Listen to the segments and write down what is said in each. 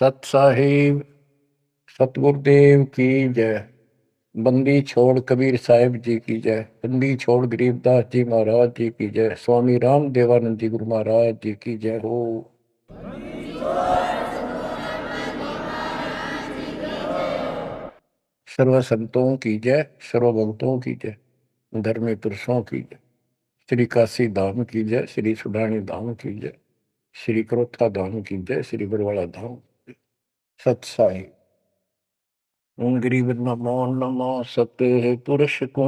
सत साहिब सतगुरुदेव की जय। बंदी छोड़ कबीर साहिब जी की जय। बंदी छोड़ गरीबदास जी महाराज जी की जय। स्वामी राम देवानंद जी गुरु महाराज जी की जय हो। सर्व संतों की जय, सर्व भक्तों की जय, धर्मी पुरुषों की जय। श्री काशी धाम की जय, श्री सुडानी धाम की जय, श्री क्रोथा धाम की जय, श्री बरवाड़ा धाम। सत साहिब। गरीब नमो नमो सत्य पुरुष को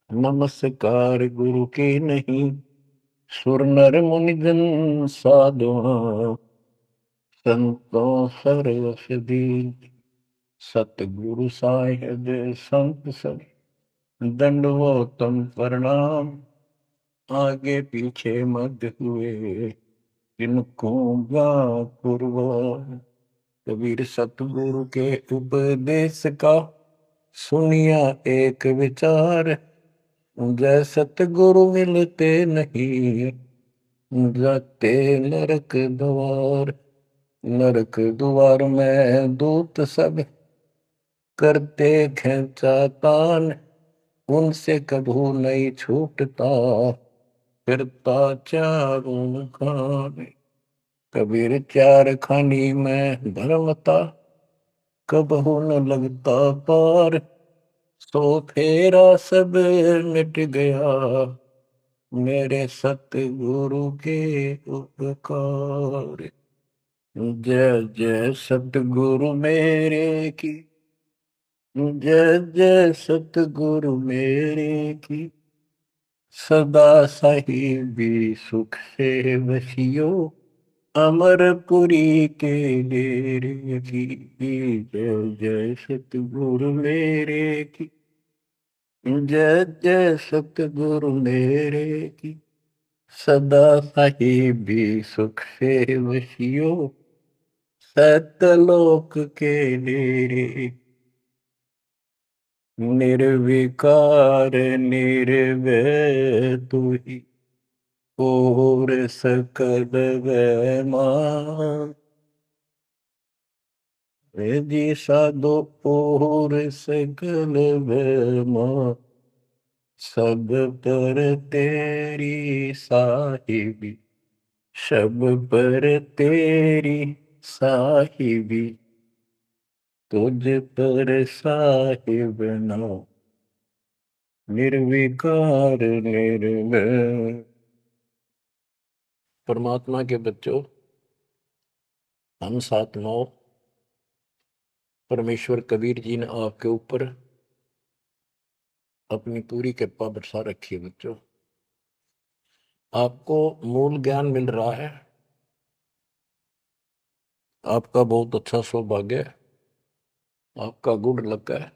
नमस्कार गुरु के नहीं। सुर नर मुनि जन साधुआ संतों सर्वसदी। सतगुरु साहिब संत सब दंडवतम प्रणाम। आगे पीछे मत हुए इनको कुर्बान। कबीर सतगुरु के उपदेश का सुनिया एक विचार। जय सतगुरु मिलते नहीं जाते नरक द्वार। नरक द्वार में दूत सब करते खेचा तान। उनसे कभू नहीं छूटता फिरता चारों खान। कबीर चार खानी में धर्मता कबहू न लगता पार। सो फेरा सब मिट गया मेरे सतगुरु के उपकार। जय जय सतगुरु मेरे की जय जय सतगुरु मेरे की। सदा साहिबी सुख से वसियो अमरपुरी के डेरे की। जय जय सतगुरु मेरे की जय जय सतगुरु मेरे की। सदा साहिबी सुख से वसियो सतलोक के डेरे। निर्विकार निर्भय तू ही और सकल वैमान। जी साधो और सकल वैमान। सब पर तेरी साहिबी सब पर तेरी साहिबी। तुझ पर साहिब नाम निर्विकार निर्भय। परमात्मा के बच्चों, हम सात नौ परमेश्वर कबीर जी ने आपके ऊपर अपनी पूरी कृपा बरसा रखी है। बच्चों, आपको मूल ज्ञान मिल रहा है। आपका बहुत अच्छा सौभाग्य है। आपका गुड लक है।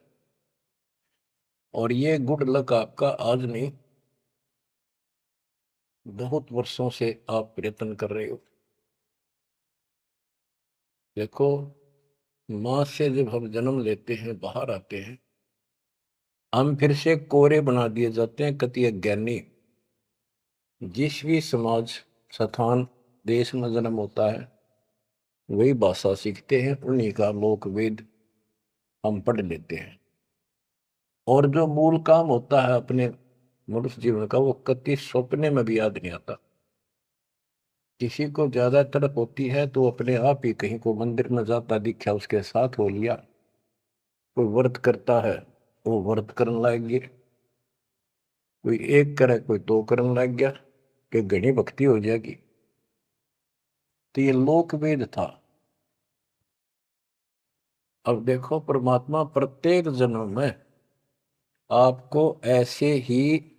और ये गुड लक आपका आज नहीं, बहुत वर्षों से आप प्रयत्न कर रहे हो। देखो, मां से जब हम जन्म लेते हैं, बाहर आते हैं, हम फिर से कोरे बना दिए जाते हैं। कति अज्ञानी। जिस भी समाज स्थान देश में जन्म होता है, वही भाषा सीखते हैं, उन्हीं का लोक वेद हम पढ़ लेते हैं। और जो मूल काम होता है अपने मनुष्य जीवन का, वो कति सपने में भी याद नहीं आता। किसी को ज्यादा तड़प होती है तो अपने आप ही कहीं को मंदिर में जाता दिखा, उसके साथ हो लिया। कोई व्रत करता है, वो व्रत करने लग गया। कोई एक करे, कोई दो करने लग गया कि घनी भक्ति हो जाएगी। तो ये लोक वेद था। अब देखो, परमात्मा प्रत्येक जन्म में आपको ऐसे ही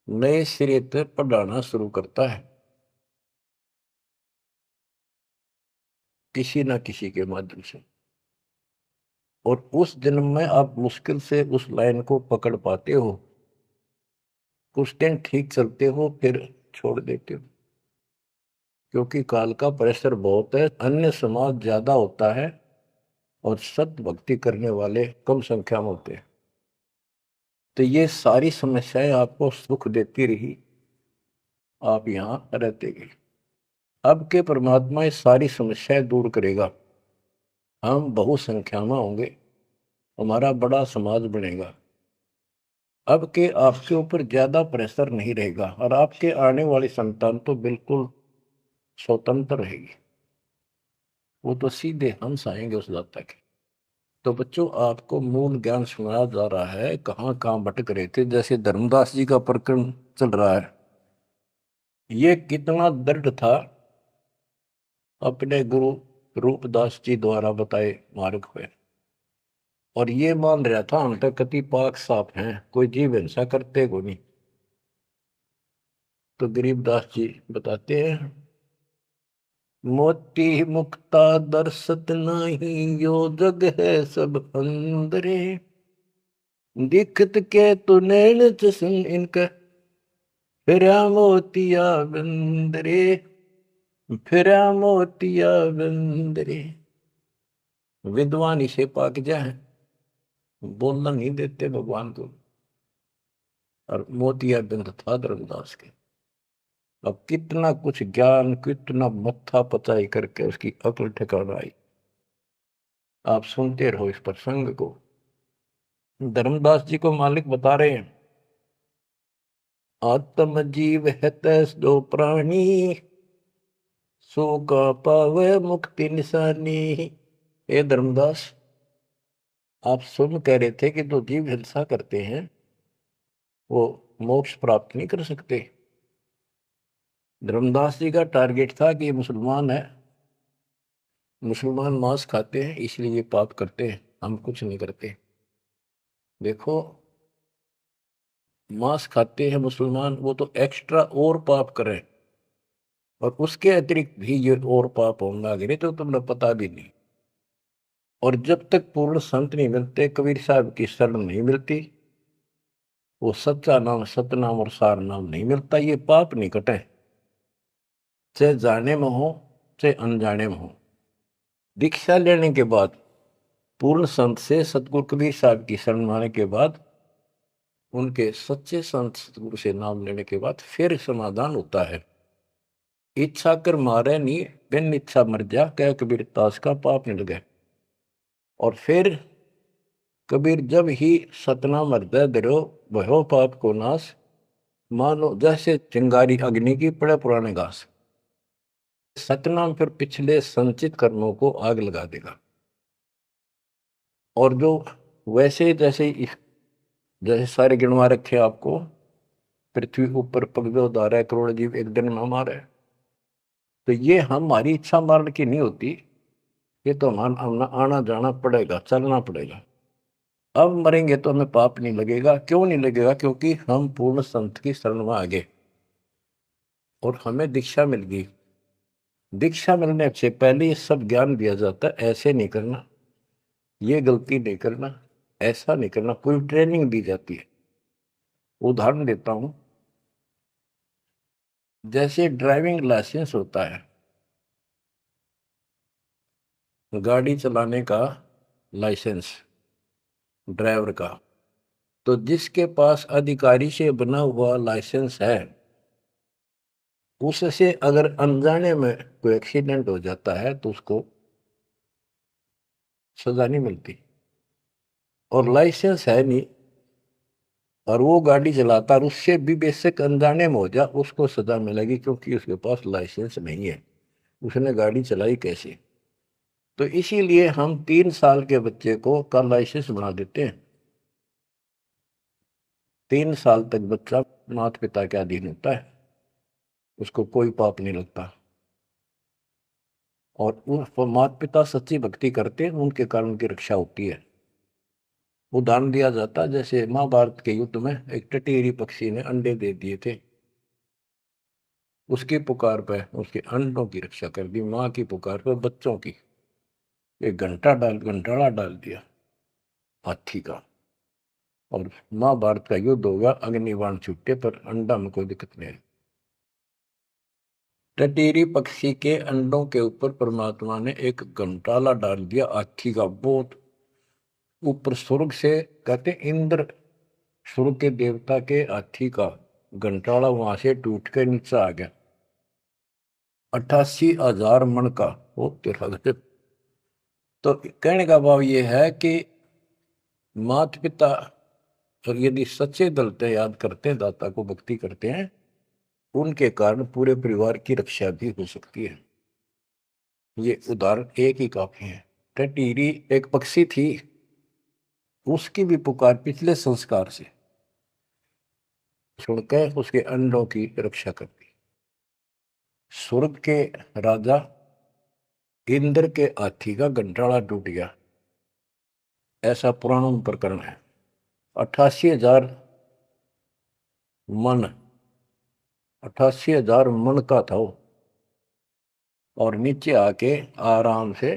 नए सिरे से पढ़ाना शुरू करता है, किसी ना किसी के माध्यम से। और उस जन्म में आप मुश्किल से उस लाइन को पकड़ पाते हो। कुछ दिन ठीक चलते हो, फिर छोड़ देते हो, क्योंकि काल का प्रेशर बहुत है। अन्य समाज ज्यादा होता है और सत्य भक्ति करने वाले कम संख्या में होते हैं। तो ये सारी समस्याएं आपको सुख देती रही, आप यहां रहते गए। अब के परमात्मा ये सारी समस्याएं दूर करेगा, हम बहुसंख्या में होंगे, हमारा बड़ा समाज बनेगा। अब के आपके ऊपर ज्यादा प्रेशर नहीं रहेगा और आपके आने वाली संतान तो बिल्कुल स्वतंत्र रहेगी, वो तो सीधे हंस आएंगे उस दाता के। तो बच्चों, आपको मूल ज्ञान सुनाया जा रहा है, कहाँ कहाँ भटक रहे थे। जैसे धर्मदास जी का प्रकरण चल रहा है, ये कितना दृढ़ था अपने गुरु रूपदास जी द्वारा बताए मार्ग पे, और ये मान रहा था हम तो कति पाक साफ हैं, कोई जीव हिंसा करते को नहीं। तो गरीबदास जी बताते हैं, मोती मुक्ता दर्शत नाही, यो जग है सब अंदरे, दिखत के तु नैन चसन इनका, फिरा मोतिया बंदरे, फिरा मोतिया बंदरे। विद्वान इसे पाक जाए, बोलना नहीं देते भगवान को, और मोतिया बिंद था धर्मदास के। अब कितना कुछ ज्ञान, कितना मत्था पचाई करके उसकी अकल ठिकाना आई। आप सुनते रहो इस प्रसंग को। धर्मदास जी को मालिक बता रहे हैं, आत्म जीव है तैस दो प्राणी, सो का पावे मुक्ति निशानी। ये धर्मदास, आप सुन कह रहे थे कि जो जीव हिंसा करते हैं वो मोक्ष प्राप्त नहीं कर सकते। धर्मदास जी का टारगेट था कि ये मुसलमान है, मुसलमान मांस खाते हैं इसलिए ये पाप करते हैं, हम कुछ नहीं करते। देखो, मांस खाते हैं मुसलमान, वो तो एक्स्ट्रा और पाप करें, और उसके अतिरिक्त भी ये और पाप होंगे आगे, तो तुम्हें पता भी नहीं। और जब तक पूर्ण संत नहीं मिलते, कबीर साहब की शरण नहीं मिलती, वो सच्चा नाम, सतनाम और सार नाम नहीं मिलता, ये पाप नहीं कटे, चाहे जाने में हो चाहे अनजाने में हो। दीक्षा लेने के बाद, पूर्ण संत से सतगुरु कबीर साहब की शरण आने के बाद, उनके सच्चे संत सतगुरु से नाम लेने के बाद फिर समाधान होता है। इच्छा कर मारे नहीं, बिन इच्छा मर जा, कह कबीर दास का पाप मिल गए। और फिर कबीर जब ही सतनाम हृदय दृढ़ भयो पाप को नाश, मानो जैसे चिंगारी अग्नि की पड़े पुराने घास। सतनाम फिर पिछले संचित कर्मों को आग लगा देगा। और जो वैसे जैसे जैसे सारे गिनवा रखे आपको, पृथ्वी ऊपर पग उदार है, करोड़ जीव एक दिन में हमारे, तो ये हमारी इच्छा मारने की नहीं होती, ये तो हमारा आना जाना पड़ेगा, चलना पड़ेगा। अब मरेंगे तो हमें पाप नहीं लगेगा। क्यों नहीं लगेगा? क्योंकि हम पूर्ण संत की शरण में आ गए और हमें दीक्षा मिल गई। दीक्षा मिलने से पहले ये सब ज्ञान दिया जाता है, ऐसे नहीं करना, ये गलती नहीं करना, ऐसा नहीं करना, पूरी ट्रेनिंग दी जाती है। उदाहरण देता हूं, जैसे ड्राइविंग लाइसेंस होता है, गाड़ी चलाने का लाइसेंस ड्राइवर का, तो जिसके पास अधिकारी से बना हुआ लाइसेंस है, उससे अगर अनजाने में कोई एक्सीडेंट हो जाता है तो उसको सजा नहीं मिलती। और लाइसेंस है नहीं और वो गाड़ी चलाता और उससे भी बेशक अनजाने में हो जा, उसको सजा मिलेगी, क्योंकि उसके पास लाइसेंस नहीं है, उसने गाड़ी चलाई कैसे। तो इसीलिए हम 3 साल के बच्चे को का लाइसेंस बना देते हैं। 3 साल तक बच्चा माता पिता के अधीन होता है, उसको कोई पाप नहीं लगता। और उन माता पिता सच्ची भक्ति करते हैं, उनके कारण उनकी रक्षा होती है। उदाहरण दिया जाता है, जैसे महाभारत के युद्ध में एक टटीरी पक्षी ने अंडे दे दिए थे, उसकी पुकार पर उसके अंडों की रक्षा कर दी, माँ की पुकार पर बच्चों की। एक घंटाड़ा डाल दिया हाथी का, और महाभारत का युद्ध होगा, अग्निबाण छूटे पर अंडा में कोई दिक्कत नहीं। टटीरी पक्षी के अंडों के ऊपर परमात्मा ने एक घंटाला डाल दिया हाथी का, बहुत ऊपर स्वर्ग से, कहते इंद्र स्वर्ग के देवता के हाथी का घंटाला वहां से टूट के नीचे आ गया। 88,000 मन का। वो तेरा गजब। तो कहने का भाव ये है कि माता पिता और यदि सच्चे दिल से याद करते हैं, दाता को भक्ति करते हैं, उनके कारण पूरे परिवार की रक्षा भी हो सकती है। ये उदाहरण एक ही काफी है। टटीरी एक पक्षी थी, उसकी भी पुकार पिछले संस्कार से सुनकर उसके अंडों की रक्षा करती। स्वर्ग के राजा इंद्र के हाथी का गंठाड़ा टूट गया, ऐसा पुराण प्रकरण है। 88,000 मन, 88,000 मन का था वो, और नीचे आके आराम से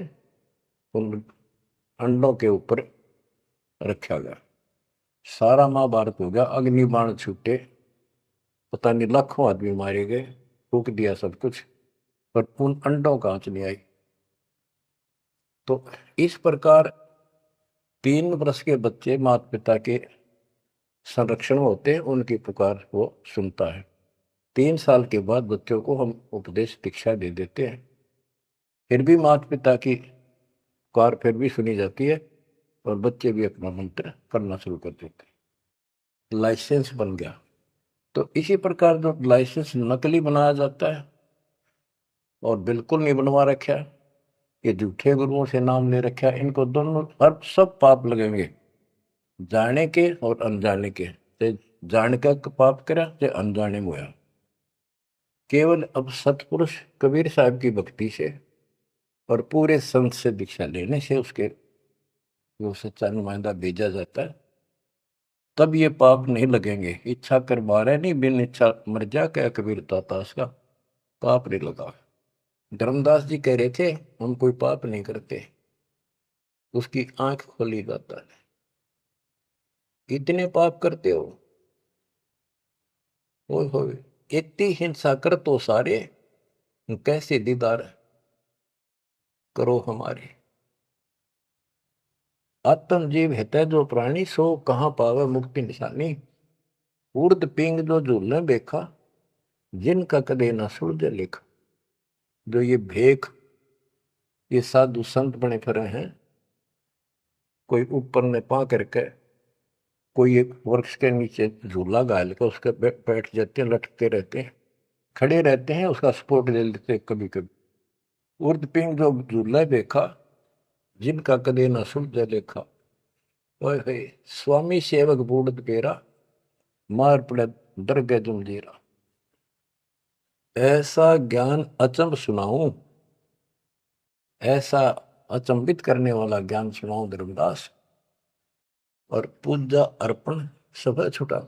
उन अंडों के ऊपर रखा गया। सारा महाभारत हो गया, अग्निबाण छूटे, पता नहीं लाखों आदमी मारे गए, फूक दिया सब कुछ, पर उन अंडों का आंच नहीं आई। तो इस प्रकार 3 वर्ष के बच्चे माता पिता के संरक्षण होते हैं, उनकी पुकार वो सुनता है। 3 साल के बाद बच्चों को हम उपदेश दीक्षा दे देते हैं, फिर भी माता पिता की पुकार फिर भी सुनी जाती है, और बच्चे भी अपना मंत्र करना शुरू कर देते हैं। लाइसेंस बन गया। तो इसी प्रकार जो लाइसेंस नकली बनाया जाता है और बिल्कुल नहीं बनवा रखा, ये झूठे गुरुओं से नाम ले रखा, इनको दोनों हर सब पाप लगेंगे, जाने के और अनजाने के। जान का पाप करा चाहे अनजाने में हुआ। केवल अब सतपुरुष कबीर साहब की भक्ति से और पूरे संत से दीक्षा लेने से उसके वो सच्चा नुमाइंदा भेजा जाता है, तब ये पाप नहीं लगेंगे। इच्छा कर मारे नहीं, बिन इच्छा मर जा, क्या कबीर दातास का पाप नहीं लगा। धर्मदास जी कह रहे थे हम कोई पाप नहीं करते, उसकी आंख खोली जाता है। इतने पाप करते हो, इतनी हिंसा कर तो सारे, कैसे दीदार करो हमारे। आत्म जीव है जो प्राणी, सो कहाँ पावे मुक्ति निशानी। उर्द पिंग जो झूलने देखा, जिनका कदे न सुलझे लेखा। जो ये भेख, ये साधु संत बने फिरे हैं, कोई ऊपर में पा करके, कोई एक वृक्ष के नीचे झूला गाल के उसके बैठ जाते हैं, लटकते रहते हैं, खड़े रहते हैं, उसका सपोर्ट ले लेते हैं कभी कभी। उर्द पिंग जो झूला देखा, जिनका कदे न सुलझे लेखा। ओए स्वामी सेवक बूढ़ पेरा, मार पड़े दरगह जमजीरा। ऐसा ज्ञान अचंब सुनाऊं, ऐसा अचंबित करने वाला ज्ञान सुनाऊं धर्मदास, और पूजा अर्पण सब छुटा।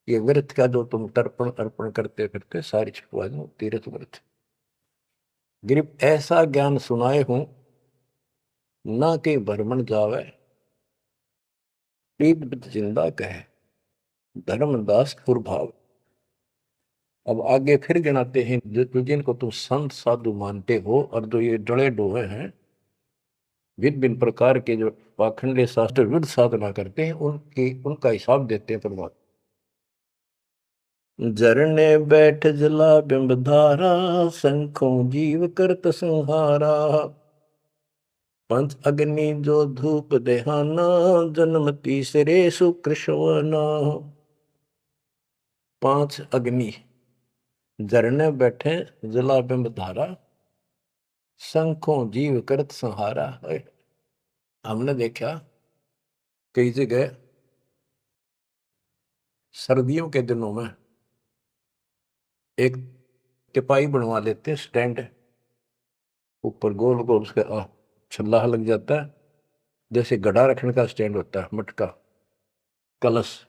ये व्रत का जो तुम तर्पण अर्पण करते फिरते सारी छुटवा दो, तीर्थ व्रत। गिरिप ऐसा ज्ञान सुनाए हूं, ना के भ्रमण जावे, जिंदा कहे धर्मदास कुरभाव। अब आगे फिर गिनाते हैं जिनको तुम संत साधु मानते हो, और जो ये डले डोहे हैं, भिन्न भिन्न प्रकार के जो पाखंडी शास्त्र विरुद्ध साधना करते हैं, उनका हिसाब देते हैं परमात्मा। झरने बैठ जला बिंबधारा, शंखों जीव करत संहारा। पंच अग्नि जो धूप देहाना, जन्म तीसरे सुकृष्णवना। 5 अग्नि झरने बैठे जला बिंबधारा, शंखों जीव करत संहारा। हमने देखा कई जगह सर्दियों के दिनों में एक टिपाई बनवा लेते हैं, स्टैंड ऊपर गोल गोल उसका छल्ला लग जाता है, जैसे गड्ढा रखने का स्टैंड होता है, मटका कलश,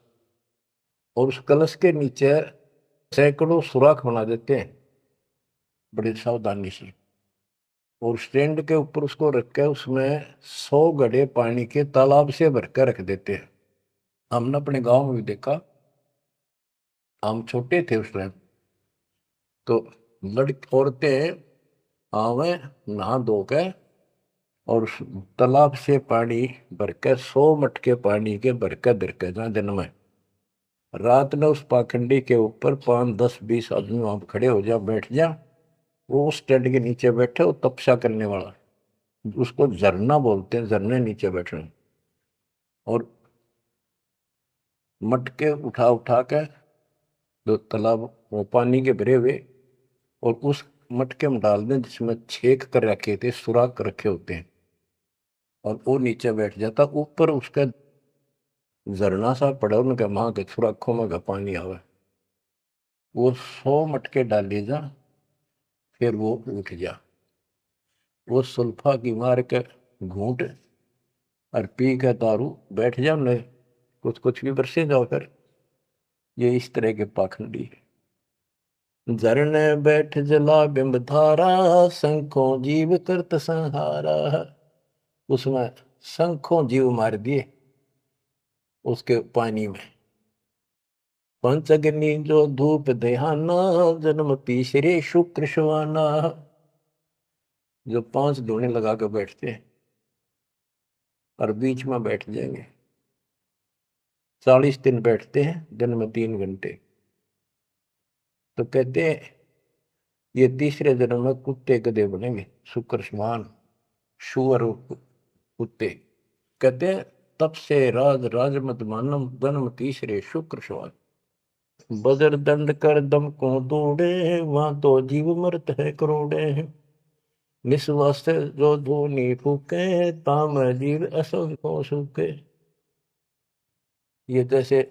और उस कलश के नीचे सैकड़ों सुराख बना देते हैं बड़ी सावधानी से, और स्टैंड के ऊपर उसको रख के उसमें 100 घड़े पानी के तालाब से भर कर रख देते हैं। हमने अपने गांव में भी देखा, हम छोटे थे उस टाइम, तो लड़की औरतें आवे नहा धो के, और उस तालाब से पानी भर के 100 मटके पानी के भर के दर के जहाँ दिन में, रात में उस पाखंडी के ऊपर 5, 10, 20 आदमी वहां खड़े हो जा, बैठ जा, वो उस टेंट के नीचे बैठे, वो तपस्या करने वाला, उसको झरना बोलते हैं, झरने नीचे बैठे, और मटके उठा उठा के जो तालाब वो पानी के भरे हुए, और उस मटके में डाल दें जिसमें छेक कर रखे थे, सुराख कर रखे होते हैं, और वो नीचे बैठ जाता, ऊपर उसका झरना सा पड़ा, उनके माँ के सुराखों में का पानी आवे, वो 100 मटके डाले जा, फिर वो उठ जा, वो सुल्फा की मार के घूंट और पी के दारू बैठ जाओ, न कुछ कुछ भी बरसे जाओ कर। ये इस तरह के पाखंडी है। झरने बैठ जला बिंब धारा, शंखों जीव करत संहारा। उसमें शंखों जीव मार दिए उसके पानी में। पंचअग्नि जो धूप देहाना, जन्म तीसरे शुक्र शवाना। जो 5 धूने लगा के बैठते हैं और बीच में बैठ जाएंगे, 40 दिन बैठते हैं, दिन में 3 घंटे। तो कहते हैं ये तीसरे जन्म में कुत्ते गधे बनेंगे, शुक्र समान, शुअर कुत्ते। कहते हैं तब से राज राज मत मानम, जन्म तीसरे शुक्र समान। बजर दंड कर दम को दौड़े, वहां तो जीव मरत है करोड़े। निस्वास जो धोनी फूके, ताम जीव असंख्यों सूखे। ये जैसे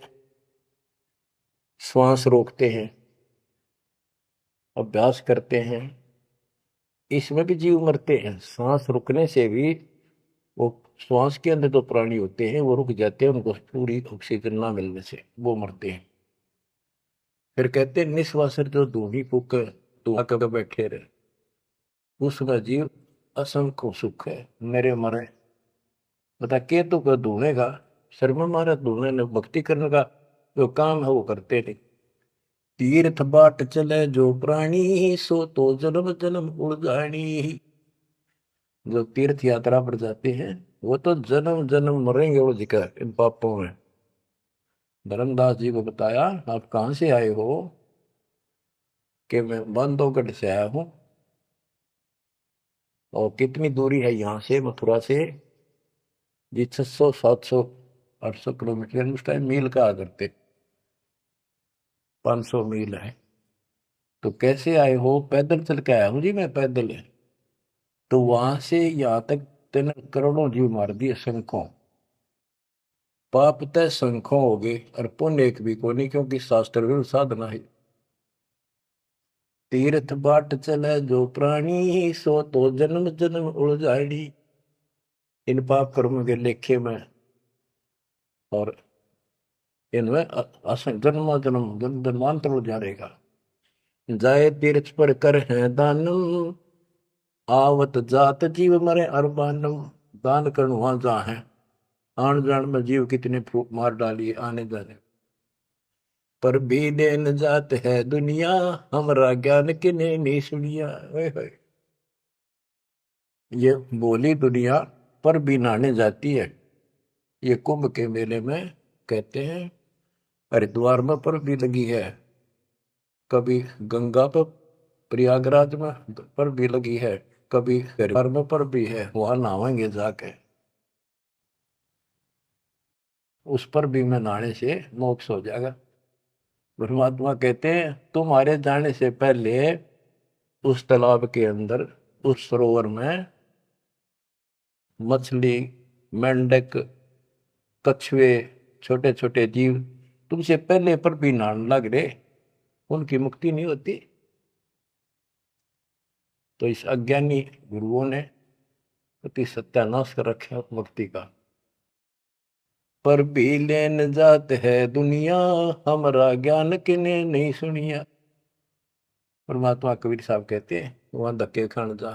श्वास रोकते हैं, अभ्यास करते हैं, इसमें भी जीव मरते हैं। सांस रुकने से भी, वो श्वास के अंदर तो प्राणी होते हैं वो रुक जाते हैं, उनको पूरी ऑक्सीजन ना मिलने से वो मरते हैं। फिर कहते हैं निस्वासर जो धूनी फूक धुआं कर बैठे रहे, उसका जीव असंख्य सुख है, मेरे मरे। बता के तो कर धुएं का शर्म मारा, धुएं ने भक्ति करने का जो काम है वो करते नहीं। तीर्थ बाट चले जो प्राणी, सो तो जन्म जन्म उड़ानी। जो तीर्थ यात्रा पर जाते हैं वो तो जन्म जन्म मरेंगे वो जिक्र इन पापों में। धर्मदास जी को बताया आप कहां से आए हो, कि मैं बांधवगढ़ से आया हूं। और कितनी दूरी है यहाँ से, मथुरा से? जी 600 700 800 किलोमीटर, उस टाइम मील का करते, 500 मील है। तो कैसे आए हो? पैदल चल के आया हूँ जी मैं, पैदल है। तो वहां से यहाँ तक 3 करोड़ों जीव मार दिए, शंखों। पाप तय शंखों हो गए और पुण्य एक भी को नहीं, क्योंकि शास्त्र विरुद्ध साधना है। तीर्थ बाट चले जो प्राणी, सो तो जन्म जन्म उलझाड़ी। इन पाप कर्म के लेखे में और इनमें जन्म जन्म जन्मांतर उलझा रहेगा। जाए तीर्थ पर कर है दानम, आवत जात जीव मरे अरबानम। दान करण वहां जहाँ है, आन जान में जीव कितने फूक मार डालिए आने जाने। पर भी देन जात है दुनिया, हमरा ज्ञान किने नहीं सुनिया। ओए होए, ये बोली दुनिया पर भी नहाने जाती है। ये कुंभ के मेले में कहते हैं हरिद्वार में पर भी लगी है, कभी गंगा पर प्रयागराज में पर भी लगी है, कभी हरिद्वार में पर भी है, वहां नहावेंगे जाके, उस पर भी में नहाने से मोक्ष हो जाएगा। परमात्मा कहते हैं तुम्हारे जाने से पहले उस तालाब के अंदर, उस सरोवर में मछली, मेंढक, कछुए, छोटे छोटे जीव तुमसे पहले पर भी नहाने लग रहे, उनकी मुक्ति नहीं होती। तो इस अज्ञानी गुरुओं ने अति सत्यानाश कर रखा मुक्ति का। पर भी लेन जात है दुनिया, हमारा ज्ञान किने नहीं सुनिया। परमात्मा कबीर साहब कहते हैं वहां धक्के खान जा,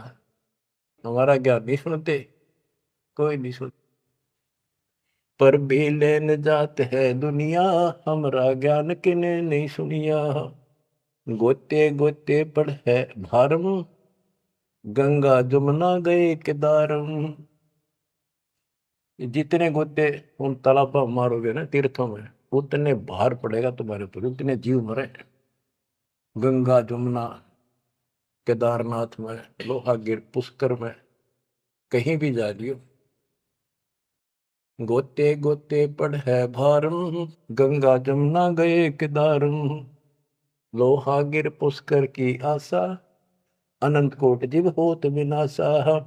हमारा ज्ञान नहीं सुनते, कोई नहीं सुन। पर भी लेन जात है दुनिया, हमारा ज्ञान किने नहीं सुनिया। गोते गोते पड़ है भारम, गंगा जमुना गए केदारम। जितने गोते उन तालाबों मारोगे ना, तीर्थों में, उतने भार पड़ेगा तुम्हारे ऊपर, उतने जीव मरे। गंगा जमुना केदारनाथ में, लोहागिर, पुष्कर में, कहीं भी जा लियो, गोते गोते पड़ है भारम, गंगा जमुना गए केदारम, लोहागिर पुष्कर की आशा, अनंत कोट जीव होत विनाशा,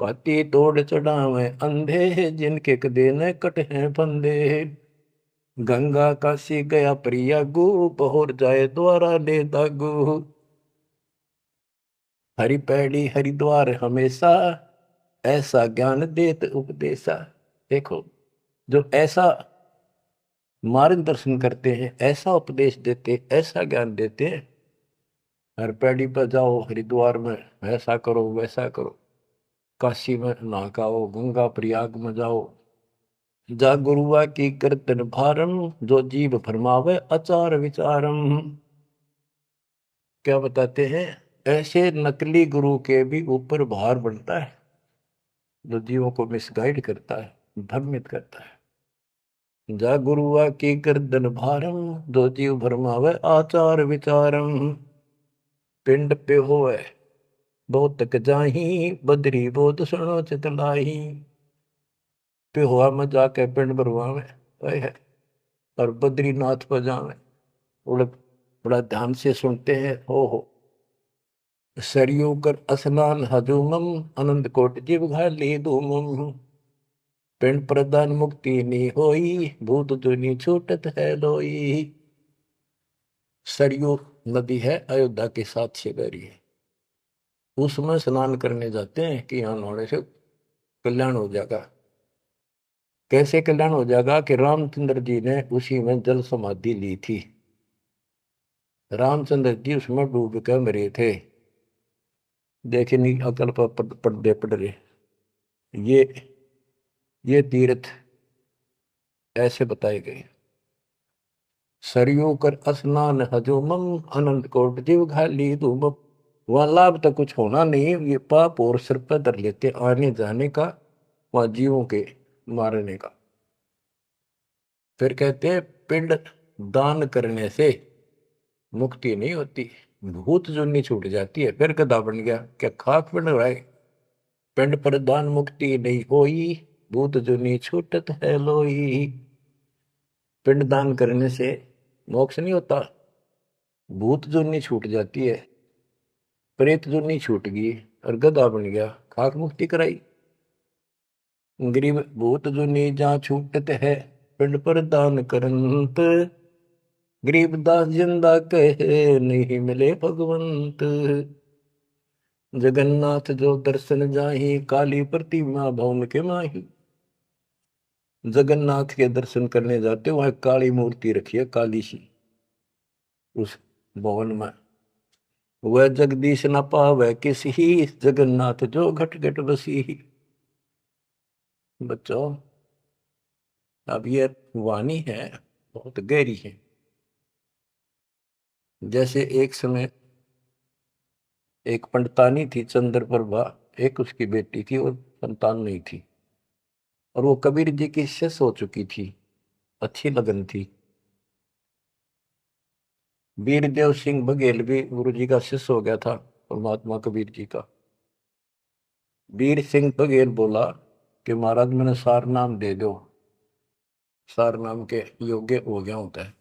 पाती तोड़ चढ़ावे अंधे, जिनके कदे न कट हैं फंदे, गंगा काशी गया प्रयागु, पहुर जाए द्वारा ले दागु, हरि पैड़ी हरिद्वार हमेशा, ऐसा ज्ञान देत उपदेशा। देखो, जो ऐसा मार्गदर्शन करते हैं, ऐसा उपदेश देते, ऐसा ज्ञान देते हैं, हर पैड़ी पर जाओ, हरिद्वार में ऐसा करो वैसा करो, काशी में नहाओ, गंगा प्रयाग में जाओ, जा गुरुआ की कीर्तन भारम, जो जीव फरमावे आचार विचारम। क्या बताते हैं, ऐसे नकली गुरु के भी ऊपर भार बनता है, जो जीवों को मिसगाइड करता है, भ्रमित करता है। जा गुरुआ की गर्दन भारम, जो जीव भरमावे आचार विचारम, पिंड पे होए बहुत तक जाही, बदरी बहुत सुनो चितलाई, पे हुआ में जाके पिंड भरवावे है, और बद्रीनाथ पर जावे, बड़ा बड़ा ध्यान से सुनते हैं। हो सरयू कर स्नान हजूमम, अनंत कोट जीव घाली धूमम, पिंड प्रदान मुक्ति नी होई, भूत दुनी छूटत है लोई। सरयू नदी है, अयोध्या के साथ से बहरी है, उसमें स्नान करने जाते हैं कि यहाँ नहाने से कल्याण हो जाएगा। कैसे कल्याण हो जाएगा कि रामचंद्र जी ने उसी में जल समाधि ली थी, रामचंद्र जी उसमें डूब कर मरे थे। देखे नहीं अकल पर पर्दे पड़ रहे, ये तीर्थ ऐसे बताए गए। सरयू कर स्नान हजूमम, अनंत कोट जीव घाली धूमम। वहां लाभ तो कुछ होना नहीं, ये पाप और सिर पर धर लेते आने जाने का, वहां जीवों के मारने का। फिर कहते हैं पिंड दान करने से मुक्ति नहीं होती, भूत जुनी छूट जाती है। फिर गधा बन गया, क्या खाक बन रहा है, पिंड पर दान मुक्ति नहीं होई, भूत जुनी छूटत है लोई। पिंड दान करने से मोक्ष नहीं होता, भूत जुनी छूट जाती है, प्रेत जुनी छूट गई और गधा बन गया, खाक मुक्ति कराई। गरीब भूत जुनी जहाँ छूटत है, पिंड पर दान करंत, गरीबदास जिंदा कहे नहीं मिले भगवंत। जगन्नाथ जो दर्शन जाही, काली प्रतिमा भवन के माही। जगन्नाथ के दर्शन करने जाते, वहां काली मूर्ति रखी है, काली सी, उस भवन में। वह जगदीश न पावे किसी, जगन्नाथ जो घट घट बसी। बच्चों, अब ये वाणी है, बहुत गहरी है। जैसे एक समय एक पंडितानी थी चंद्रप्रभा, एक उसकी बेटी थी और संतान नहीं थी, और वो कबीर जी की शिष्य हो चुकी थी, अच्छी लगन थी। वीरदेव सिंह बघेल भी गुरु जी का शिष्य हो गया था, और महात्मा कबीर जी का। वीर सिंह बघेल बोला कि महाराज मैंने सार नाम दे दो, सार नाम के योग्य हो गया होता है।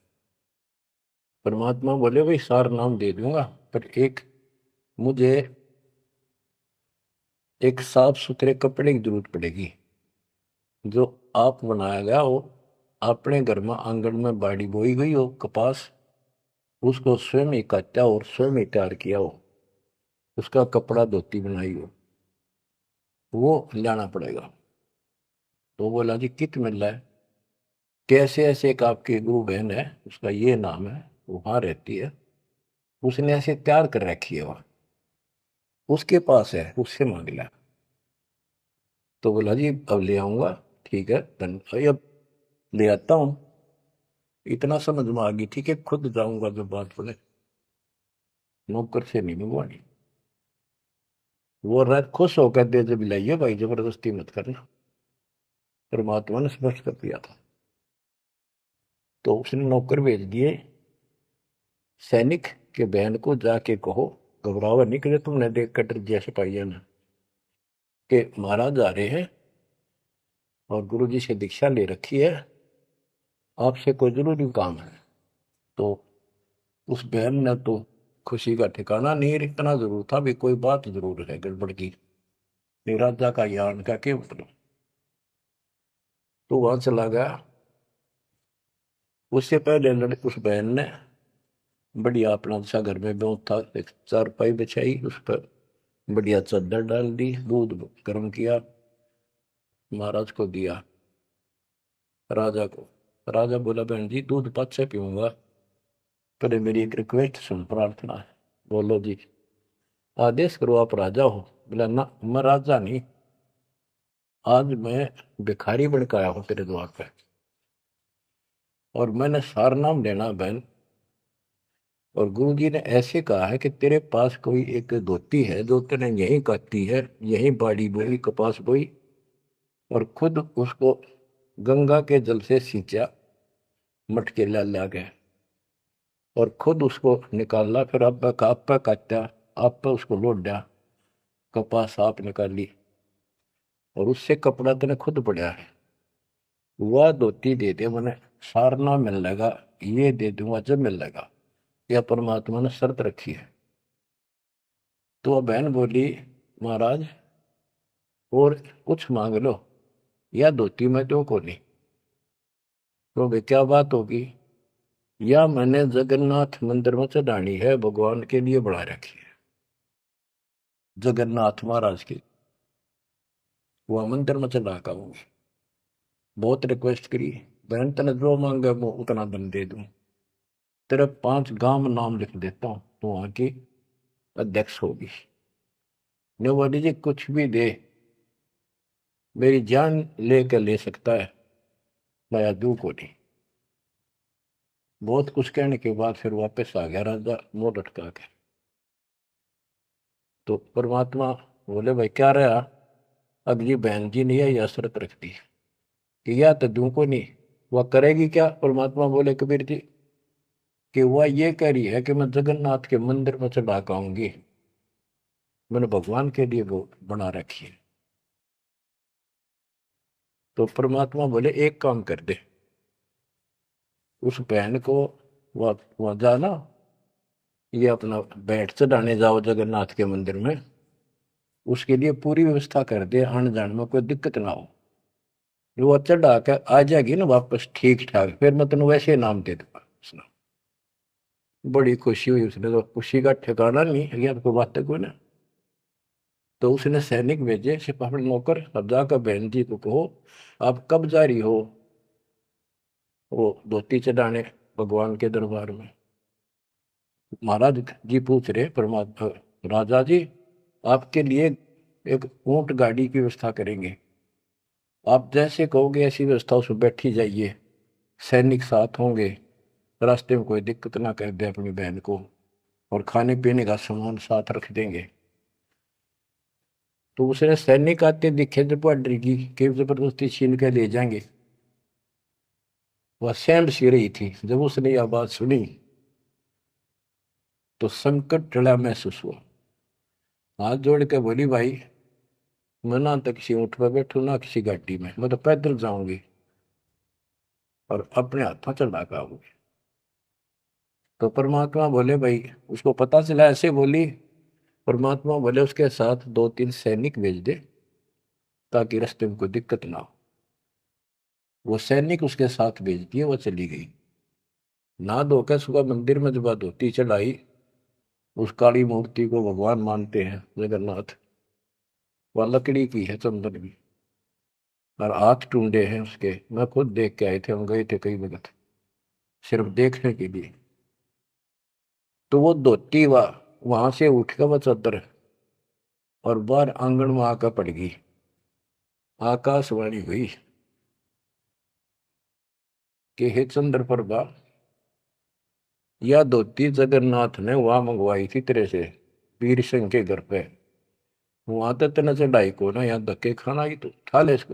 परमात्मा बोले भाई सार नाम दे दूंगा, पर मुझे एक साफ सुथरे कपड़े की जरूरत पड़ेगी, जो आप बनाया गया हो, अपने घर में आंगन में बाड़ी बोई गई हो कपास, उसको स्वयं ही काटा और स्वयं ही तैयार किया हो, उसका कपड़ा धोती बनाई हो, वो लाना पड़ेगा। तो बोला जी कित मिल रहा है, कैसे ऐसे एक आपकी गुरु बहन है, उसका ये नाम है, वहां रहती है, उसने ऐसे तैयार कर रखी है, वहां उसके पास है, उससे मांग लिया। तो बोला जी अब ले आऊंगा, ठीक है अब ले आता हूं। इतना समझ में आ गई, ठीक है खुद जाऊंगा, जो बात बोले, नौकर से नहीं मंगवानी। वो रात खुश होकर दे जब लाइए भाई, जबरदस्ती मत करना, परमात्मा ने स्पष्ट कर दिया था। तो उसने नौकर भेज दिए, सैनिक के बहन को जाके कहो घबरावा निकले तुमने देख कर जैसे पाइए ना कि महाराज आ रहे हैं और गुरु जी से दीक्षा ले रखी है, आपसे कोई जरूरी काम है। तो उस बहन ने तो खुशी का ठिकाना नहीं, इतना जरूर था भी कोई बात जरूर है गड़बड़ की, राजा का यान का क्या मतलब। तो वहां चला गया। उससे पहले उस बहन ने बढ़िया अपना सा घर में बहुत था, एक चारपाई बिछाई, उस पर बढ़िया चादर डाल दी, दूध गर्म किया, महाराज को दिया, राजा को। राजा बोला बहन जी दूध पद से पीऊंगा, पहले मेरी एक रिक्वेस्ट सुन, प्रार्थना है। बोलो जी। आदेश करो, आप राजा हो। बोला ना मैं राजा नहीं, आज मैं भिखारी बन के आया हूं तेरे द्वार पे, और मैंने सार नाम लेना बहन। और गुरु जी ने ऐसे कहा है कि तेरे पास कोई एक धोती है जो तेने यहीं काटी है, यहीं बाड़ी बोई, कपास बोई, और खुद उसको गंगा के जल से सींचा, मटके ला गए, और खुद उसको निकाला, फिर आप पे काटा, आप पे उसको लौट दिया, कपास आप निकाली, और उससे कपड़ा तेने खुद पड़ा है, वह धोती दे दे, मैंने सारना मिल लेगा, ये दे दूंगा जब मिल लेगा। यह परमात्मा ने शर्त रखी है। तो वह बहन बोली महाराज और कुछ मांग लो, या धोती में दो को नहीं। तो भाई क्या बात होगी, या मैंने जगन्नाथ मंदिर में चढ़ानी है, भगवान के लिए बना रखी है, जगन्नाथ महाराज की, वह मंदिर में चढ़ा का हूँ। बहुत रिक्वेस्ट करी, बहन तेने जो मांगे वो उतना धन दे दूं, तेरे 5 गांव नाम लिख देता हूं, तो वहां की अध्यक्ष होगी। ने बोली जी कुछ भी दे, मेरी जान लेकर ले सकता है, मैं दू को नहीं। बहुत कुछ कहने के बाद फिर वापस आ गया राजा मुंह लटका के। तो परमात्मा बोले भाई क्या रहा, अगली बहन जी ने यह शर्त रख दी कि या तो दू को नहीं, वह करेगी क्या। परमात्मा बोले कबीर जी कि वह ये कह रही है कि मैं जगन्नाथ के मंदिर में चढ़ा आऊंगी, मैंने भगवान के लिए वो बना रखी है। तो परमात्मा बोले एक काम कर दे, उस बहन को वहां जाना, ये अपना बैठ चढ़ाने जाओ जगन्नाथ के मंदिर में, उसके लिए पूरी व्यवस्था कर दे, आने जाने में कोई दिक्कत ना हो। जो वो चढ़ा के आ जाएगी ना वापस ठीक ठाक, फिर मैं तेन वैसे नाम दे दूंगा। उसने बड़ी खुशी हुई, उसने तो खुशी का ठिकाना नहीं है, कोई बात कोई ना। तो उसने सैनिक भेजे सिपाही नौकर, अब जाकर बहन जी को कहो आप कब जा रही हो वो धोती चढ़ाने भगवान के दरबार में। महाराज जी पूछ रहे परमात्मा, राजा जी आपके लिए एक ऊंट गाड़ी की व्यवस्था करेंगे, आप जैसे कहोगे ऐसी व्यवस्था उसमें बैठी जाइए, सैनिक साथ होंगे, रास्ते में कोई दिक्कत ना कर दे अपनी बहन को, और खाने पीने का सामान साथ रख देंगे। तो उसने सैनिक आते दिखे जब बॉर्डर की कि जबरदस्ती छीन के ले जाएंगे, वह सहम सी रही थी। जब उसने यह बात सुनी तो संकट टला महसूस हुआ, हाथ जोड़ के बोली भाई मैं ना तो किसी ऊँट पर बैठू ना किसी गाड़ी में, मैं तो पैदल जाऊंगी और अपने हाथों चला के आऊंगी। तो परमात्मा बोले भाई, उसको पता चला ऐसे बोली, परमात्मा बोले उसके साथ 2-3 सैनिक भेज दे ताकि रास्ते में कोई दिक्कत ना हो। वो सैनिक उसके साथ भेज दिए, वो चली गई। ना धोकर सुबह मंदिर में जब धोती चढ़ाई, उस काली मूर्ति को भगवान मानते हैं जगन्नाथ, वह लकड़ी की है, चंदन की, और हाथ टूंडे हैं उसके। मैं खुद देख के आए थे, हम गए थे कई वक्त सिर्फ देखने के लिए। तो वो धोती वहां से उठ कर वह चादर और बाहर आंगन में आकर पड़ गई। आकाशवाणी हुई कि हे चंद्र प्रभा, यह धोती जगन्नाथ ने वहां मंगवाई थी तेरे से, वीर सिंह के घर पे, वहां तो तेना चढ़ाई को ना, यहाँ धक्के खाना ही तो खा ले इसको।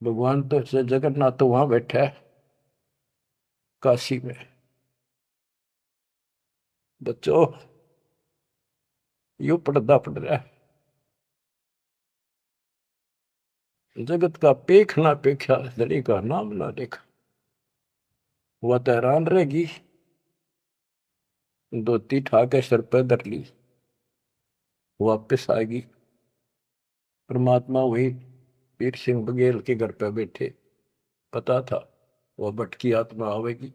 भगवान तो जगन्नाथ तो वहां बैठा है काशी में। बच्चों यो पर्दा पड़ रहा है। जगत का पेख ना पेख्या, धड़ी का नाम ना देखा। वह तो हैरान रहेगी, धोती ठाके सर पर धर ली, वापिस आएगी। परमात्मा वही वीर सिंह बघेल के घर पे बैठे, पता था वह भटकी आत्मा आवेगी।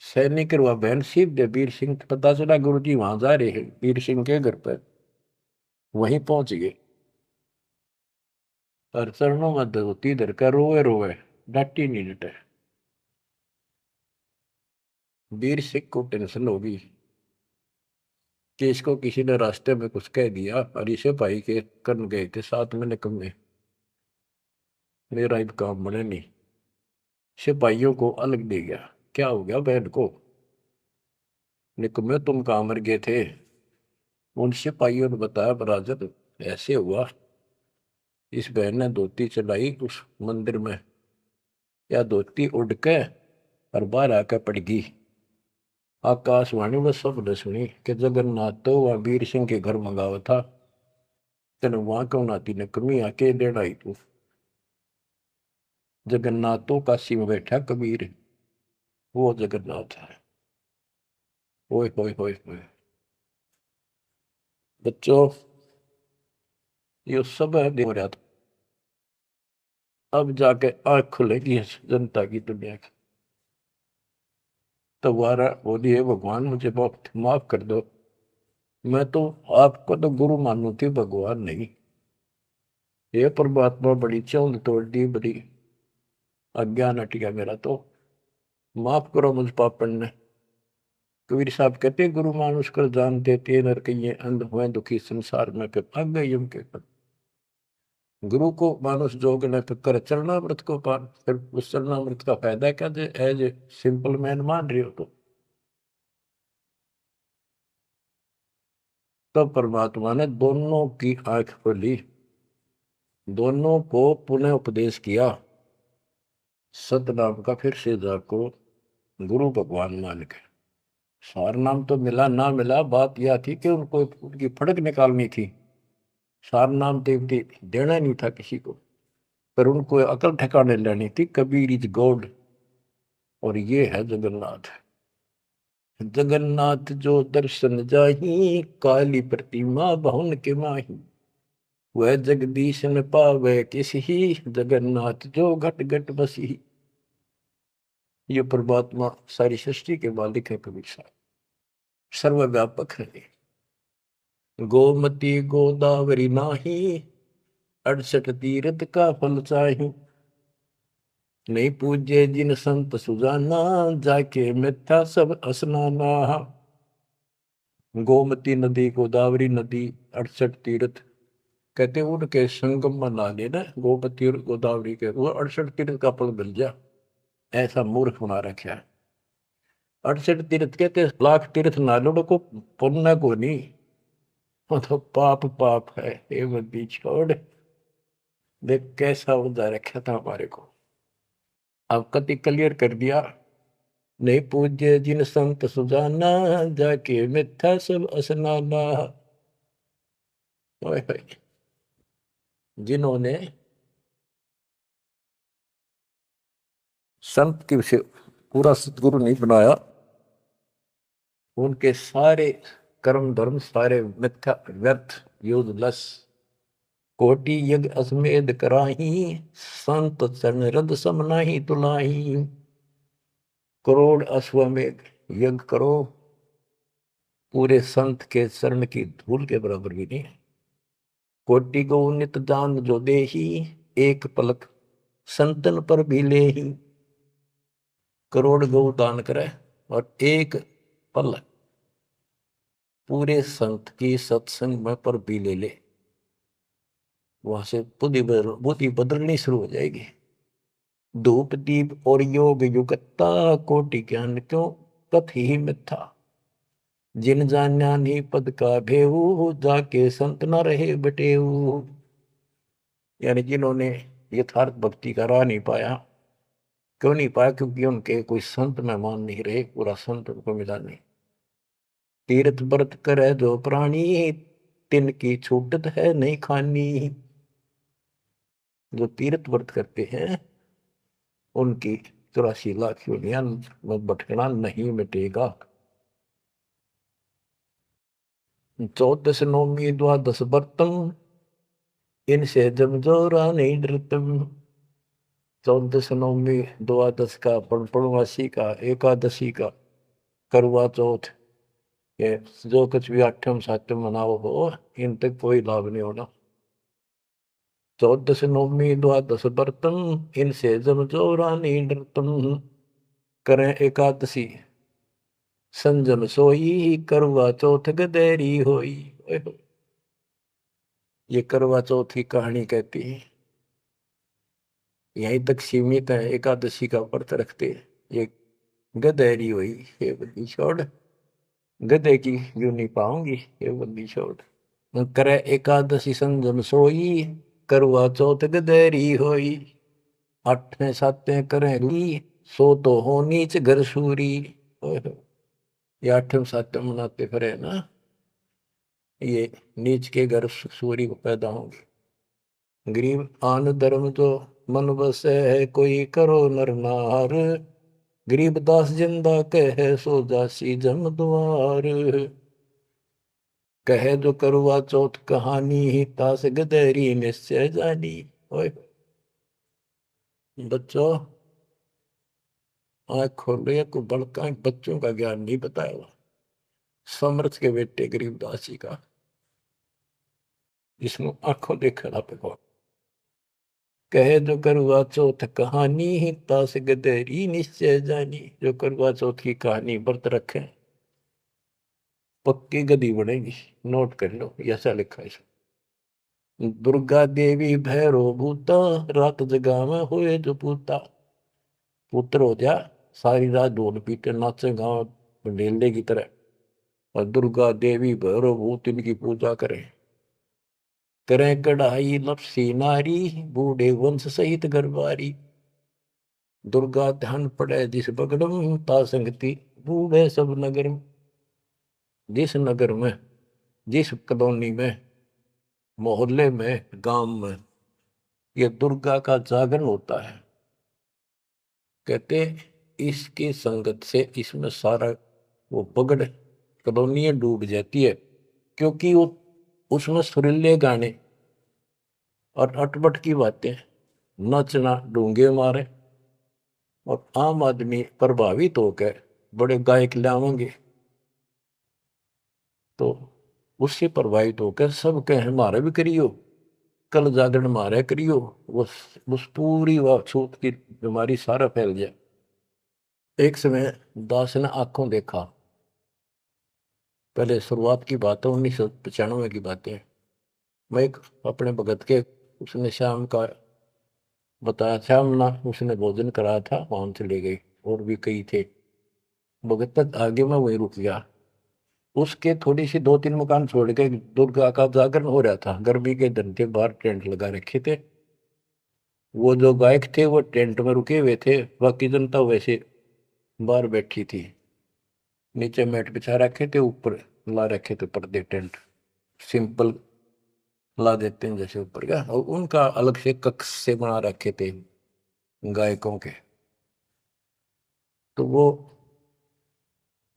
सैनिक वह बहन सीख दे वीर सिंह, पता चला गुरु जी वहां जा रहे हैं वीर सिंह के घर पर। वहीं पहुंच गए और चरणों में धोती धर कर रोए रोए, डांटी नहीं डटे। वीर सिंह को टेंशन होगी कि इसको किसी ने रास्ते में कुछ कह दिया, और इसे भाई के करन गए थे साथ में निकम्मे, मेरा अब काम बने नहीं। सिपाहियों को अलग दे गया, क्या हो गया बहन को, निकम्मे तुम कहाँ मर गए थे। उन सिपाहियों ने बताया बराजत ऐसे हुआ, इस बहन ने धोती चलाई उस मंदिर में, या धोती उड़ के और बाहर आकर पड़ गई। आकाशवाणी में सब ने सुनी कि जगन्नाथ तो वह वीर सिंह के घर मंगावा था, तेने वहां क्यों नाती ने कमी आके देना ही तू। जगन्नाथ तो काशी में बैठा कबीर, वो जगन्नाथ है। ओए होए होए होए बच्चों, ये सब है हो रहा था। अब जाके आंख खुलेगी जनता की, दुनिया की। तो वारा बोलिए भगवान मुझे बहुत माफ कर दो, मैं तो आपको तो गुरु मानू थी, भगवान नहीं। ये परमात्मा बड़ी चौंध तोड़ दी, बड़ी अज्ञान हट गया मेरा, तो माफ करो मुझ पापन ने। कबीर साहब कहते गुरु मानुष कर जान देते नर कहिए अंध हुए दुखी संसार में, फिर भाग गए यम के पद। गुरु को मानुष जोग ने फिर कर चरणामृत को पान, फिर उस चरणामृत का फायदा क्या दे, एज ए सिंपल मैन मान रहे हो तो। तब परमात्मा ने दोनों की आंख खोली, दोनों को पुनः उपदेश किया, सतनाम का फिर से जाको गुरु भगवान मान के। सार नाम तो मिला ना मिला, बात यह थी कि उनको उनकी फड़क निकालनी थी। सार नाम देवती देना नहीं था किसी को, पर उनको अकल ठिकाने लेनी थी। कबीर इज गॉड, और ये है जगन्नाथ। जगन्नाथ जो दर्शन जाही, काली प्रतिमा बहुन के माही। वह जगदीश न पावे किसी, जगन्नाथ जो घट घट बसी। ये परमात्मा सारी सृष्टि के मालिक है कबीर साहब, सर्वव्यापक है। गोमती गोदावरी नाही, 68 तीर्थ का फल चाही। नहीं पूजे जिन संत सुजाना, जाके मिथ्या सब स्नाना। गोमती नदी, गोदावरी नदी, 68 तीर्थ, कहते उनके संगम में नहा लेना, गोमती और गोदावरी के, वो 68 तीर्थ का फल मिल जा। ऐसा मूर्ख बना रखा है। 68 तीर्थ कहते लाख तीर्थ ना लो को पुण्य को नहीं, वो तो पाप पाप है। ये बंदी छोड़, देख कैसा उदा रखा था हमारे को। अब कति क्लियर कर दिया। नहीं पूज्य जिन संत सुजाना, जाके मिथ्या सब स्नाना। ओए होए, जिन्होंने संत की से पूरा सतगुरु नहीं बनाया, उनके सारे कर्म धर्म सारे मिथ्या व्यर्थ यूजलेस। कोटि यज्ञ अश्वमेध कराही, संत चरण रद सम नाही तुलाही। करोड़ अश्वमेध यज्ञ करो, पूरे संत के चरण की धूल के बराबर भी नहीं है। कोटि गौ नित दान जो देही, एक पलक संतन पर भी ले ही। करोड़ गौ दान करे और एक पल पूरे संत की सत्संग में पर भी ले ले, वहां से बुद्धि बदलनी शुरू हो जाएगी। धूप दीप और योग युगता, कोटि ज्ञान क्यों कथ ही मिथ्या। जिन जान्या नहीं पद का भेऊ, जाके संत न रहे बटेऊ। यानी जिन्होंने यथार्थ भक्ति का राह नहीं पाया, क्यों नहीं पाया, क्योंकि उनके कोई संत मेहमान नहीं रहे, पूरा संत उनको मिला नहीं। तीर्थ व्रत करे जो प्राणी, तिनकी छूटत है नहीं खानी। जो तीर्थ व्रत करते हैं उनकी 84 लाख योनियां में भटकना नहीं मिटेगा। 14 नौमी द्वादश व्रतम, इनसे जब जोरा नहीं डरतम। 14 नौमी द्वादश का, पूर्णमासी का, एकादशी का, करवा चौथ, ये जो कुछ भी आठम सातम मनाओ हो, इन तक कोई लाभ नहीं होना। 14 नौमी द्वादश व्रतम, इनसे जब जोरा नहीं डरतम। करें एकादशी संजम सोई, करवा चौथ गदेरी होई। ये करवा चौथ की कहानी कहती है, यहीं तक सीमित है। एकादशी का व्रत रखते ये गदेरी हुई, ये बंदी छोड़, गधे की यूं नहीं पाऊंगी, ये बंदी छोड़। करे एकादशी संजम सोई, करवा चौथ गदेरी होई। आठवें सातें करें सो तो हो नीच घर सूरी। ये आठवें सातें मनाते फिरे ना, ये नीच के घर सूरी को पैदा होंगे। गरीब आन धर्म तो मन बसे है, कोई करो नर नार। गरीब दास जिंदा कहे, सो जासी जम द्वार। कहे जो करवा चौथ कहानी, ही तास गदेरी निश्चय जानी। ओए बच्चों, आँख खोलो, को बड़का बच्चों का ज्ञान नहीं बताया। समर्थ के बेटे गरीबदास जी का, जिसमें आंखों देखा पे। कहे जो करवा चौथ कहानी, ही तास गदेरी निश्चय जानी। जो करवा चौथ की कहानी व्रत रखे, पक्की गदी बनेगी। नोट कर लो, ऐसा लिखा है। दुर्गा देवी भैरो भूता, रात जगा में हुए जो पूता। पुत्र हो जा, सारी रात ढोल पीटे नाचे गाँव ढेले की तरह, और दुर्गा देवी भैरो भूत इनकी पूजा करें। करें कढ़ाई लपसी नारी, बूढ़े वंश सहित गरबारी। दुर्गा ध्यान पड़े जिस बगड़म, ता संगति बूढ़े सब नगर में। जिस नगर में, जिस कॉलोनी में, मोहल्ले में, गांव में ये दुर्गा का जागरण होता है, कहते इसकी संगत से इसमें सारा वो बगड़ कॉलोनी डूब जाती है। क्योंकि वो उसमें सुरीले गाने और अटपट की बातें, नचना, डूंगे मारे, और आम आदमी प्रभावित होकर बड़े गायक लावेंगे, तो उससे प्रभावित होकर सब कहे हमारे भी करियो, कल जागरण मारे करियो। उस पूरी व छूत की बीमारी सारा फैल जाए। एक समय दास ने आंखों देखा, पहले शुरुआत की बात है, 1995 की बातें। मैं एक अपने भगत के, उसने शाम का बताया, शाम ना उसने भोजन कराया था, वहां चले गई, और भी कई थे। भगत तक आगे मैं वहीं रुक गया। उसके थोड़ी सी 2-3 मकान छोड़ के दुर्गा का जागरण हो रहा था। गर्मी के दिन थे, बाहर टेंट लगा रखे थे। वो जो गायक थे वो टेंट में रुके हुए थे, बाकी जनता वैसे बाहर बैठी थी। नीचे मैट बिछा रखे थे, ऊपर ला रखे थे पर्दे, टेंट सिंपल ला देते हैं जैसे ऊपर का, और उनका अलग से कक्ष से बना रखे थे गायकों के। तो वो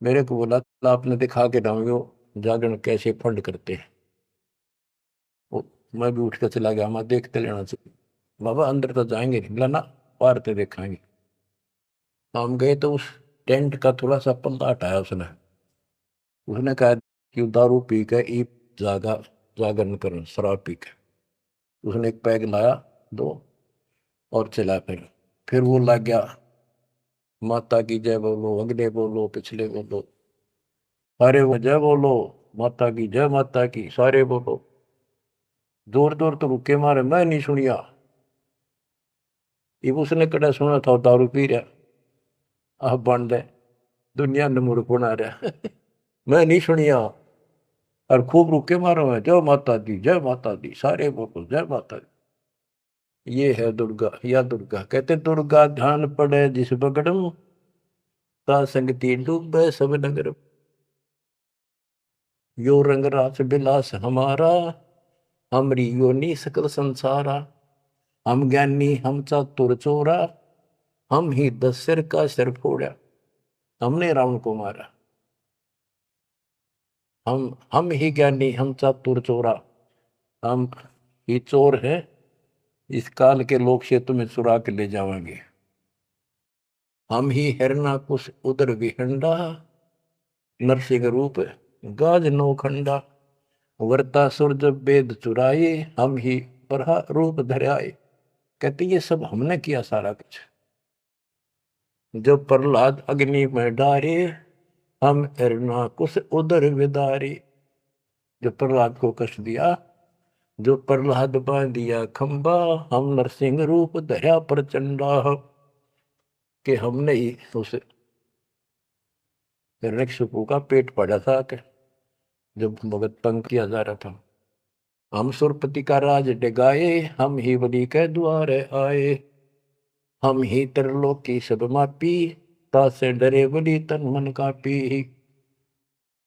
मेरे को बोला, आपने दिखा के डाउंगे जागरण कैसे फंड करते हैं। वो मैं भी उठ कर चला गया, मैं देखते लेना चाहिए। बाबा अंदर तो जाएंगे नहीं, बोला ना, बाहर तो देखेंगे। हम गए तो उस टेंट का थोड़ा सा पल्ला हटाया उसने। उसने कहा कि दारू पी के ई जागा जागरण कर, शराब पी के। उसने एक पैग लाया, दो, और चला। फिर वो लग गया, माता की जय बोलो, अगले बोलो, पिछले बोलो, सारे वो जय बोलो, माता की जय, माता की, सारे बोलो। जोर जोर तो रुके मारे, मैं नहीं सुनिया। ये उसने कड़ा सुना था, दारू पी रहा, आप बन दे, दुनिया ने मूर्ख बना रहा। मैं नहीं सुनिया, और खूब रुके मारो, मैं जय माता दी, जय माता दी, सारे बोलो जय माता दी। ये है दुर्गा, या दुर्गा। कहते दुर्गा ध्यान पड़े जिस बगड़म, ता संगति डूबे सब नगर। यो रंग रास बिलास हमारा, हमरी योनि सकल संसारा। हम ज्ञानी हम चातुर चोरा, हम ही 10 सिर का सिर फोड़ा। हमने रावण को मारा। हम ही ज्ञानी हम चातुर चोरा, हम ही चोर है, इस काल के लोक से तुम्हें चुरा के ले जाएंगे। हम ही हिरणाकुश उदर विहंडा, नरसिंह रूप गाज नौखंडा। वर्तासुर जब वेद चुराए, हम ही बरहा रूप धराए। कहते ये सब हमने किया सारा कुछ। जब प्रहलाद अग्नि में डारे, हम हिरणाकुश उदर विदारे। जो प्रहलाद को कष्ट दिया, जो प्रहलाद बांध दिया खंबा, हम नरसिंह रूप धरा प्रचंडा। कि हमने ही उस हिरण्यकशिपु का पेट फाड़ा था कि जब भगत तंग किया जा रहा था। हम सुरपति का राज डिगाए, हम ही बलि के द्वारे आए। हम ही त्रिलोकी सब मापी, तासे डरे बलि तन मन कापी।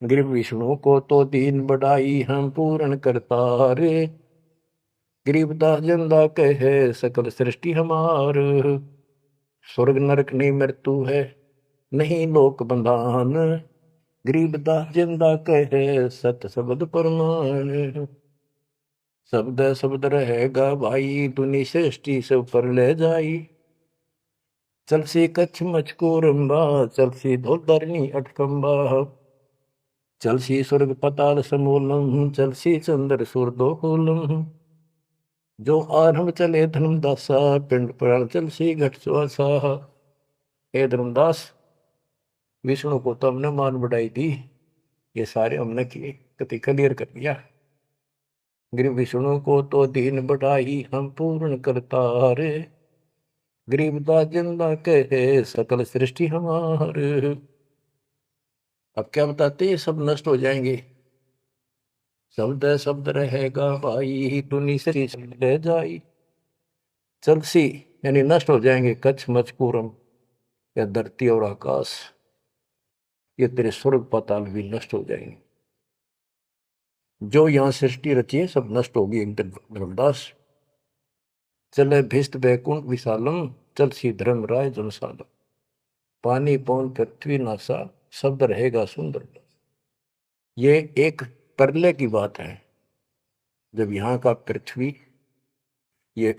गिर विष्णु को तो दीन बढ़ाई, हम पूर्ण करता रे। गरीबदास जिंदा कहे सकल सृष्टि हमार। स्वर्ग नरक नहीं मृत्यु है, नहीं लोक बंधान। गरीबदास जिंदा कहे सत शब्द प्रमाण। शब्द शब्द रहेगा भाई, दुनि सृष्टि सब पर ले जाई। चलसी कच्छ मचकोरम्बा, चलसी धोधरनी अटकम्बा। चलसी स्वर्ग पताल समूलम, चलसी चंद्र सूर्दोलम। जो आरंभ चले धर्मदासा, पिंड पुराण चलसी घट सुहासा। हे धर्मदास, विष्णु को तो हमने मान बढ़ाई दी, ये सारे हमने किए, कति क्लियर कर दिया। गिर विष्णु को तो दीन बढ़ाई, हम पूर्ण करता रे। गरीबदास जिंदा कहे सकल सृष्टि हमारे। अब क्या बताते, ये सब नष्ट हो जाएंगे। शब्द शब्द रहेगा भाई, दुनि से ले जाई। चलसी यानी नष्ट हो जाएंगे, कच्छ मचकूरम या धरती और आकाश, ये तेरे स्वर्ग पाताल भी नष्ट हो जाएंगे। जो यहां सृष्टि रची है सब नष्ट होगी एक दिन। धर्मदास चले भिस्त बैकुंठ विशालम, चलसी धर्म राय जनसालम। पानी पौन पृथ्वी नासा, शब्द रहेगा सुंदर। ये एक प्रलय की बात है, जब यहाँ का पृथ्वी ये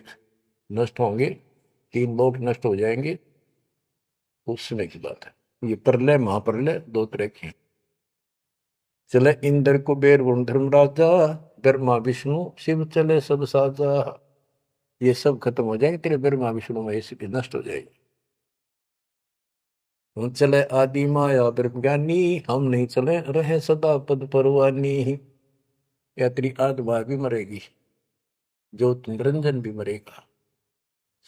नष्ट होंगे, 3 लोक नष्ट हो जाएंगे, उस समय की बात है। ये प्रलय महाप्रलय 2 तरह के हैं। चले इंद्र कुबेर वरुण धर्मराजा, ब्रह्मा विष्णु शिव चले सब साजा। ये सब खत्म हो जाएंगे, तेरे ब्रह्मा विष्णु महेश भी नष्ट हो जाएंगे। हम चले आदि माया ब्रह्म ज्ञानी, हम नहीं चले रहे सदा पद परवानी। या तेरी आत्मा भी मरेगी, ज्योत निरंजन भी मरेगा।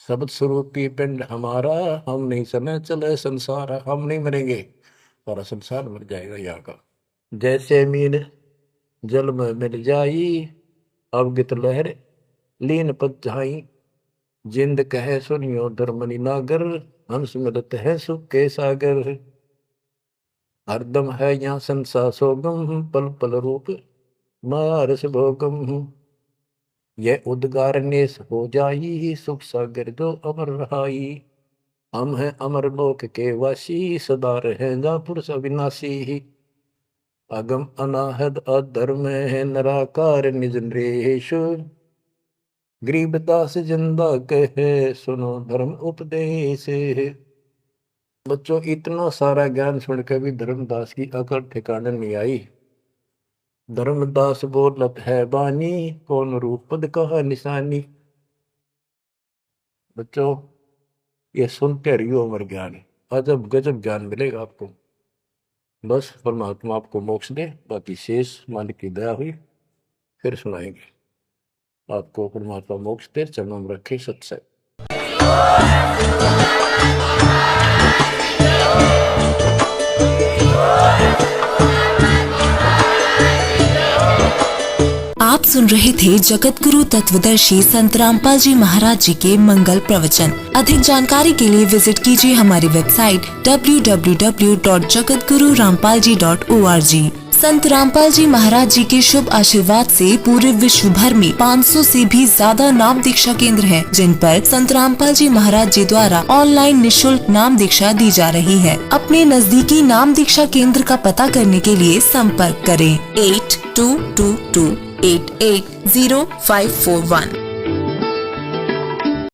शब्द स्वरूपी पिंड हमारा, हम नहीं चले चले संसार। हम नहीं मरेंगे, सारा संसार मर जाएगा यहाँ का। जैसे मीन जल में मिल जाई, अवगित लहर लीन पद जाई। जिंद कहे सुनियो धर्मनि नागर, हंस मिलत है सुख के सागर। हरदम है यहाँ संसार सोगम, पल पल रूप माया रस भोगम। यह उद्गार नेस हो जाई, सुख सागर जो अमर रहाई। हम हैं अमर लोक के वासी, सदा रहेगा पुरुष अविनाशी। अगम अनाहद अधर्म है, निराकार निज नरेश। गरीबदास जिंदा कहे सुनो धर्म उपदेश। बच्चों इतना सारा ज्ञान सुन के भी धर्मदास की अकल ठिकाने नहीं आई। धर्मदास बोलत है बानी, कौन रूप पद कहा निशानी। बच्चों ये सुनते रहियो अमर ज्ञान, अजब गजब ज्ञान मिलेगा आपको। बस परमात्मा आपको मोक्ष दे, बाकी शेष मालिक की दया हुई फिर सुनाएंगे। आपको परमात्मा मोक्ष दे, चरणों में रखे सत्संग। आप सुन रहे थे जगत गुरु तत्वदर्शी संत रामपाल जी महाराज जी के मंगल प्रवचन। अधिक जानकारी के लिए विजिट कीजिए हमारी वेबसाइट www.jagatgururampalji.org। संत रामपाल जी महाराज जी के शुभ आशीर्वाद से पूरे विश्व भर में 500 से भी ज्यादा नाम दीक्षा केंद्र हैं, जिन पर संत रामपाल जी महाराज जी द्वारा ऑनलाइन निशुल्क नाम दीक्षा दी जा रही है। अपने नजदीकी नाम दीक्षा केंद्र का पता करने के लिए संपर्क करें 8222880541।